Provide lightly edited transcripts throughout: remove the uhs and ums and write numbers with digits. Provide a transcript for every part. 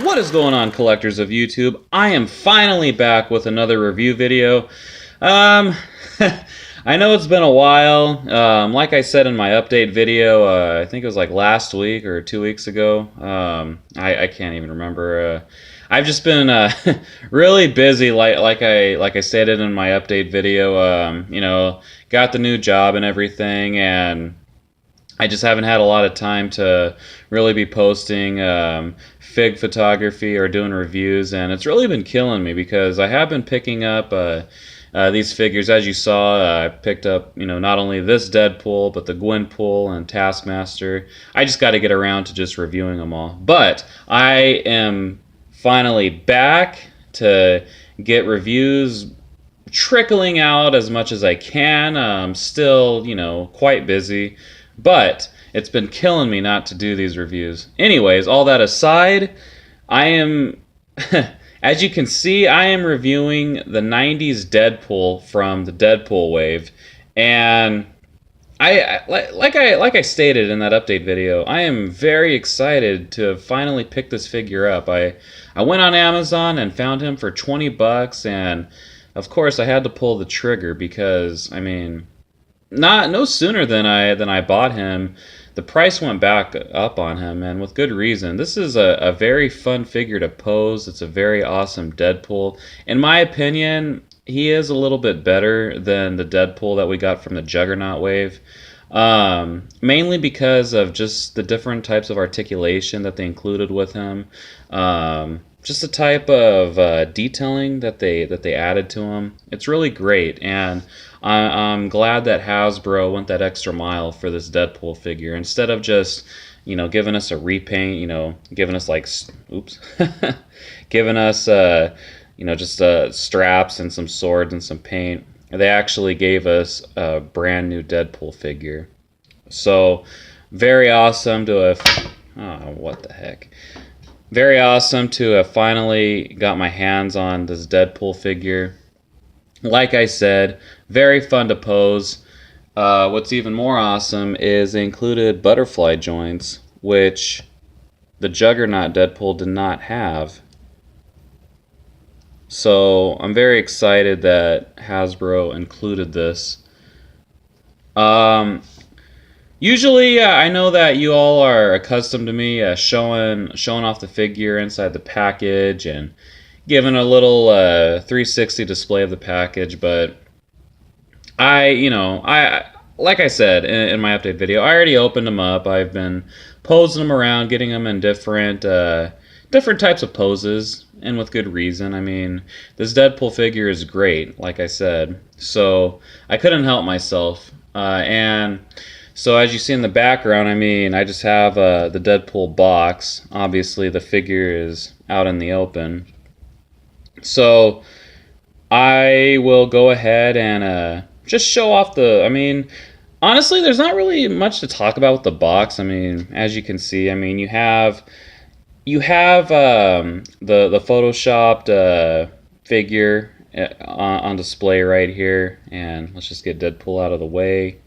What is going on, collectors of YouTube? I am finally back with another review video. Um, I know it's been a while. Like I said in my update video, I think it was like last week or 2 weeks ago. I can't even remember. I've just been really busy, like I stated in my update video. Got the new job and everything, and I just haven't had a lot of time to really be posting fig photography or doing reviews, and it's really been killing me because I have been picking up these figures. As you saw, I picked up, not only this Deadpool, but the Gwenpool and Taskmaster. I just got to get around to just reviewing them all. But I am finally back to get reviews trickling out as much as I can. I'm still, quite busy. But it's been killing me not to do these reviews. Anyways, all that aside, I am, as you can see, I am reviewing the 90s Deadpool from the Deadpool wave. And like I stated in that update video, I am very excited to finally pick this figure up. I went on Amazon and found him for 20 bucks, and of course I had to pull the trigger because, no sooner than I bought him, the price went back up on him, and with good reason. This is a very fun figure to pose. It's a very awesome Deadpool. In my opinion, he is a little bit better than the Deadpool that we got from the Juggernaut wave. Mainly because of just the different types of articulation that they included with him. Just the type of detailing that they added to him. It's really great, and I'm glad that Hasbro went that extra mile for this Deadpool figure instead of just, giving us a repaint. Giving us giving us just straps and some swords and some paint. They actually gave us a brand new Deadpool figure. So very awesome to have. Oh, what the heck. Very awesome to have finally got my hands on this Deadpool figure. Like I said, very fun to pose. What's even more awesome is they included butterfly joints, which the Juggernaut Deadpool did not have. So I'm very excited that Hasbro included this. Usually, I know that you all are accustomed to me showing off the figure inside the package and giving a little 360 display of the package, but I like I said in my update video, I already opened them up. I've been posing them around, getting them in different types of poses, and with good reason. This Deadpool figure is great, like I said, so I couldn't help myself. And so as you see in the background, I just have the Deadpool box. Obviously, the figure is out in the open. So I will go ahead and just show off honestly, there's not really much to talk about with the box. As you can see, you have the photoshopped figure on display right here, and let's just get Deadpool out of the way.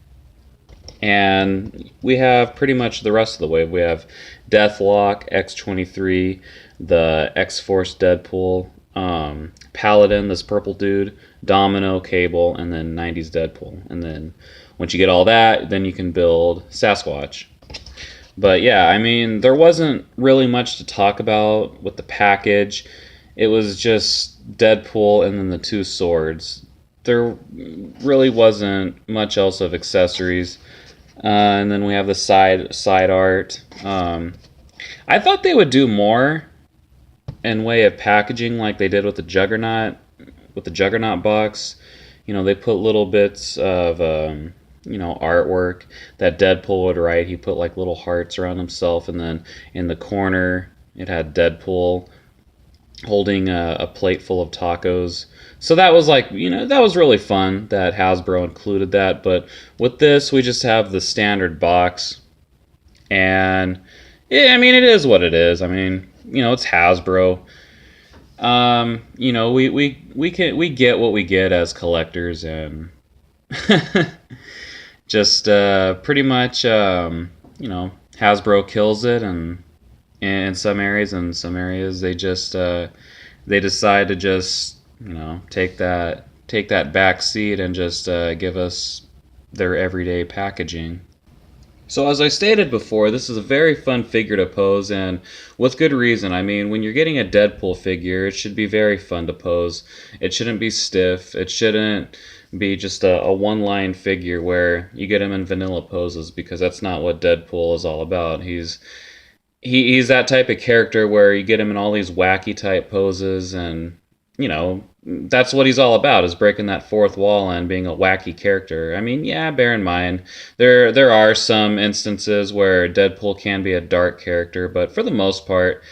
And we have pretty much the rest of the wave. We have Deathlock, X-23, the X-Force Deadpool, Paladin, this purple dude, Domino, Cable, and then 90s Deadpool. And then once you get all that, then you can build Sasquatch. But yeah, there wasn't really much to talk about with the package. It was just Deadpool and then the two swords. There really wasn't much else of accessories. And then we have the side art. I thought they would do more in way of packaging like they did with the Juggernaut box. They put little bits of artwork that Deadpool would write. He put like little hearts around himself, and then in the corner it had Deadpool holding a plate full of tacos. So that was that was really fun that Hasbro included that. But with this, we just have the standard box. And yeah, it is what it is. It's Hasbro. We get what we get as collectors, and just pretty much Hasbro kills it, and in some areas, and some areas they just they decide to just take that back seat and just give us their everyday packaging. So as I stated before, this is a very fun figure to pose, and with good reason. I mean, when you're getting a Deadpool figure, it should be very fun to pose. It shouldn't be stiff. It shouldn't be just a one-line figure where you get him in vanilla poses, because that's not what Deadpool is all about. He's that type of character where you get him in all these wacky type poses, and that's what he's all about, is breaking that fourth wall and being a wacky character. I mean, yeah, bear in mind there are some instances where Deadpool can be a dark character, but for the most part,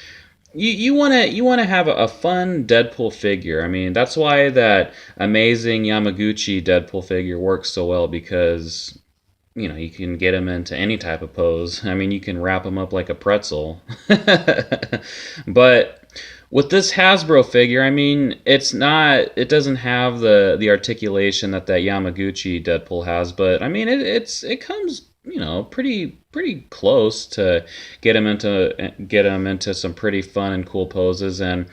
you want to have a fun Deadpool figure. I mean, that's why that amazing Yamaguchi Deadpool figure works so well, because you can get him into any type of pose. I mean, you can wrap him up like a pretzel. But with this Hasbro figure, I mean, it doesn't have the articulation that Yamaguchi Deadpool has, but I mean, it comes, pretty close to get him into some pretty fun and cool poses. And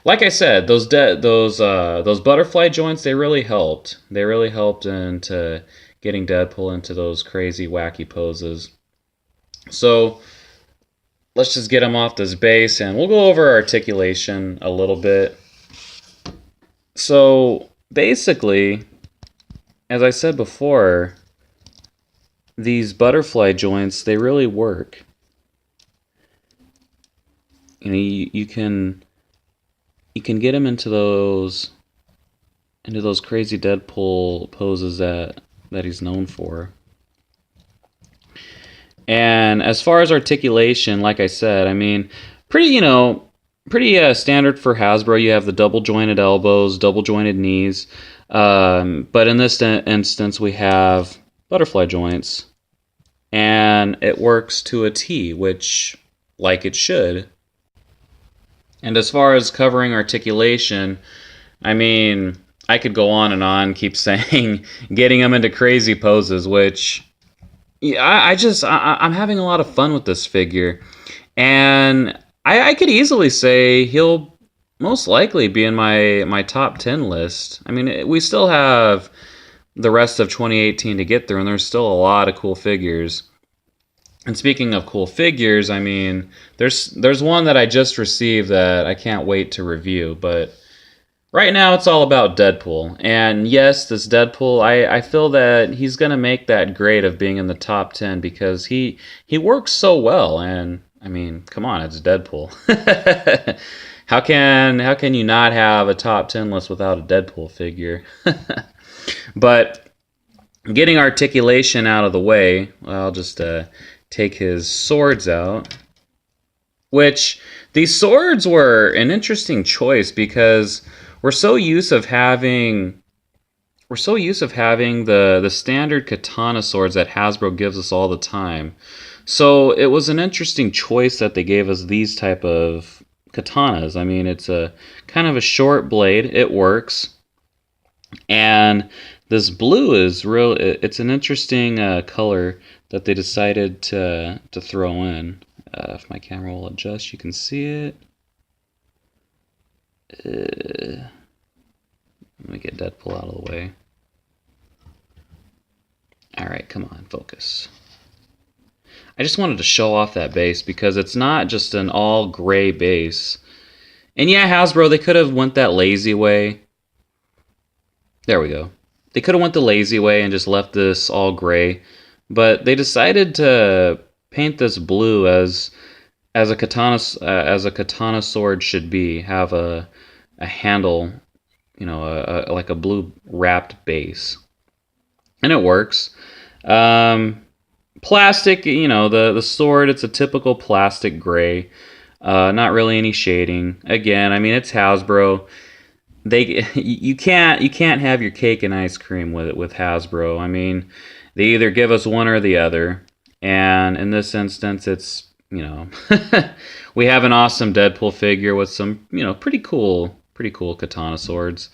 like I said, those butterfly joints, they really helped. They really helped into getting Deadpool into those crazy, wacky poses. So let's just get him off this base, and we'll go over articulation a little bit. So basically, as I said before, these butterfly joints, they really work. You can get him into those crazy Deadpool poses that he's known for. And as far as articulation, like I said, I mean, pretty standard for Hasbro. You have the double jointed elbows, double jointed knees, but in this instance, we have butterfly joints, and it works to a T, which, like it should. And as far as covering articulation, I mean, I could go on and on, keep saying, getting them into crazy poses, which, yeah, I'm having a lot of fun with this figure. And I could easily say he'll most likely be in my top 10 list. I mean, we still have the rest of 2018 to get through, and there's still a lot of cool figures. And speaking of cool figures, I mean, there's one that I just received that I can't wait to review, but right now it's all about Deadpool. And yes, this Deadpool, I feel that he's going to make that grade of being in the top 10, because he works so well. And I mean, come on, it's Deadpool. How can you not have a top 10 list without a Deadpool figure? But getting articulation out of the way, I'll just take his swords out. Which, these swords were an interesting choice, because we're so used of having the standard katana swords that Hasbro gives us all the time. So it was an interesting choice that they gave us these type of katanas. I mean, it's a kind of a short blade. It works. And this blue is it's an interesting color that they decided to throw in. If my camera will adjust, you can see it. Let me get Deadpool out of the way. Alright, come on, focus. I just wanted to show off that base, because it's not just an all gray base. And yeah, Hasbro, they could have went that lazy way. There we go. They could have went the lazy way and just left this all gray, but they decided to paint this blue as a katana sword should be. Have a handle, like a blue wrapped base, and it works. Plastic, the sword, it's a typical plastic gray, not really any shading. Again, I mean, it's Hasbro. You can't have your cake and ice cream with Hasbro. I mean, they either give us one or the other, and in this instance, it's we have an awesome Deadpool figure with some pretty cool katana swords.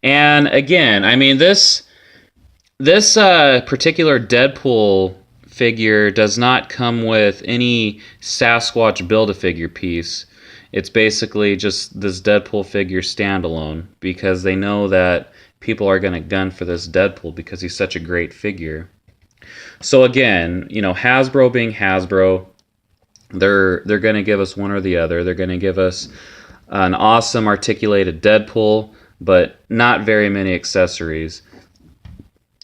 And again, I mean, this particular Deadpool figure does not come with any Sasquatch Build-A-Figure piece. It's basically just this Deadpool figure standalone, because they know that people are going to gun for this Deadpool because he's such a great figure. So again, you know, Hasbro being Hasbro, they're going to give us one or the other. They're going to give us an awesome articulated Deadpool, but not very many accessories.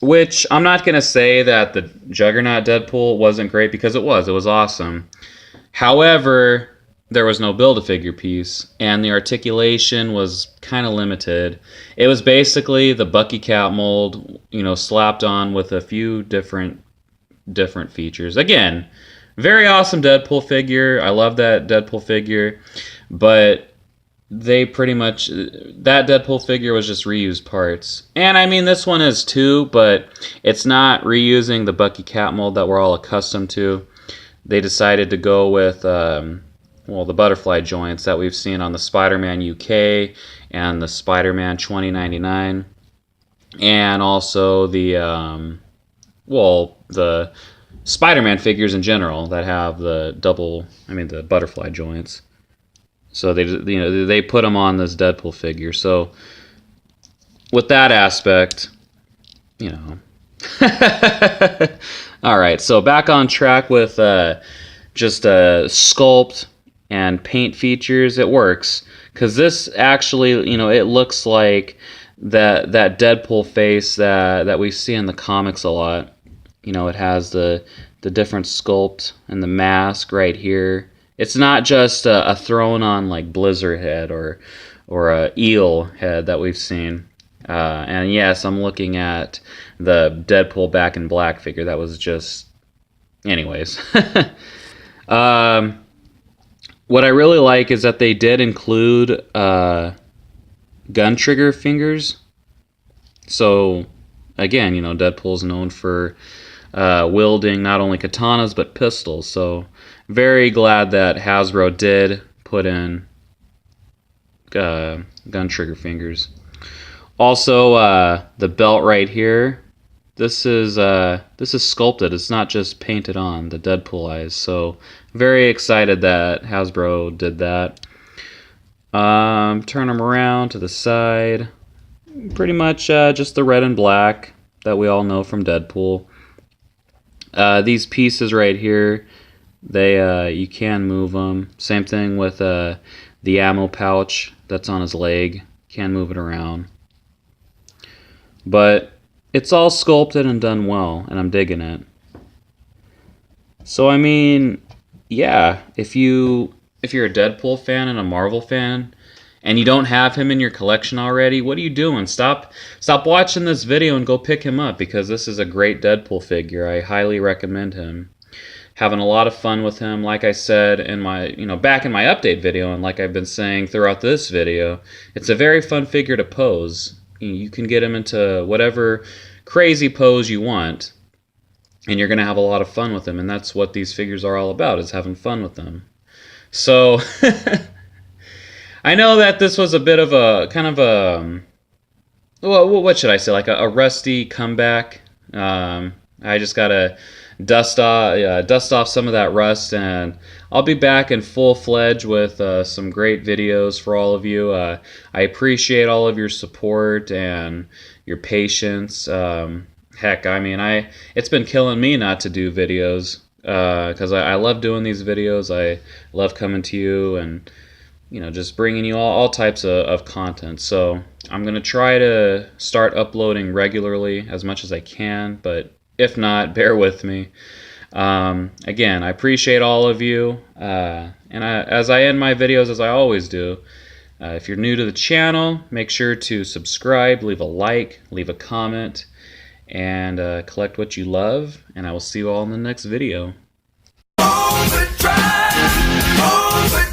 Which, I'm not going to say that the Juggernaut Deadpool wasn't great, because it was. It was awesome. However, there was no Build-A-Figure piece, and the articulation was kind of limited. It was basically the Bucky Cat mold, you know, slapped on with a few different features. Again, very awesome Deadpool figure. I love that Deadpool figure, but they pretty much, that Deadpool figure was just reused parts. And I mean, this one is too, but it's not reusing the Bucky Cat mold that we're all accustomed to. They decided to go with, well, the butterfly joints that we've seen on the Spider-Man UK and the Spider-Man 2099. And also the, well, the Spider-Man figures in general that have the the butterfly joints. So they put them on this Deadpool figure. So with that aspect, you know. All right, so back on track with just sculpt and paint features. It works, because this actually, you know, it looks like that Deadpool face that we see in the comics a lot. You know, it has the different sculpt and the mask right here. It's not just a thrown on like Blizzard head or a eel head that we've seen. And yes, I'm looking at the Deadpool Back in Black figure. That was just, anyways. What I really like is that they did include gun trigger fingers. So again, you know, Deadpool's known for wielding not only katanas but pistols. So very glad that Hasbro did put in gun trigger fingers. Also, the belt right here, this is sculpted. It's not just painted on, the Deadpool eyes. So very excited that Hasbro did that. Turn them around to the side. Pretty much just the red and black that we all know from Deadpool. These pieces right here, they you can move them. Same thing with the ammo pouch that's on his leg. Can move it around. But it's all sculpted and done well, and I'm digging it. So I mean, yeah, if you're a Deadpool fan and a Marvel fan, and you don't have him in your collection already, what are you doing? Stop watching this video and go pick him up, because this is a great Deadpool figure. I highly recommend him. Having a lot of fun with him, like I said in my, back in my update video, and like I've been saying throughout this video, it's a very fun figure to pose. You can get him into whatever crazy pose you want, and you're going to have a lot of fun with him, and that's what these figures are all about, is having fun with them. So, I know that this was a bit of a, kind of a, well, what should I say, like a rusty comeback. I just got to dust off some of that rust, and I'll be back in full-fledged with some great videos for all of you. I appreciate all of your support and your patience. Heck, I mean, it's been killing me not to do videos, because I love doing these videos. I love coming to you and just bringing you all types of content. So I'm going to try to start uploading regularly as much as I can, but if not, bear with me. Again, I appreciate all of you, and as I end my videos, as I always do, if you're new to the channel, make sure to subscribe, leave a like, leave a comment, and collect what you love, and I will see you all in the next video. Overdrive, overdrive.